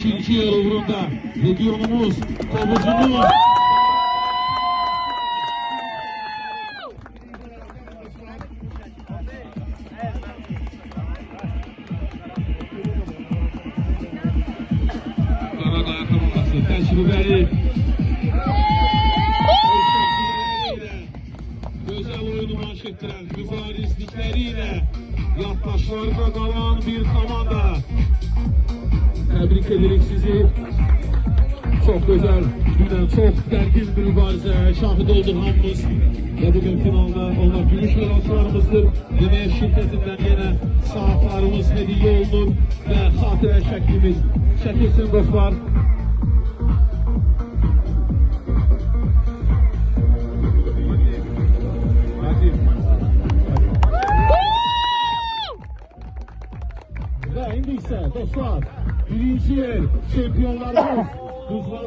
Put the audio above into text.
İkinci yarı uğrunda Legionumuz, Kovucumuz. Kanada ayakkabısı, tecrübeli. Güzel oyunu manşettiren mübarizlikleriyle yaklaşlarda kalan bir komanda. Tebrik ederim sizi. Çok güzel, çok gergin bir mübarize şahit oldu hamımız. Ve bugün finalda onlar gümüş miraslarımızdır. Yemeğe şirketinden yine saatlarımız hediye oldu. Ve hatire şeklimiz çekilsin dostlar. Ve indi ise dostlar, birinci yer şampiyonlarımız, Kızların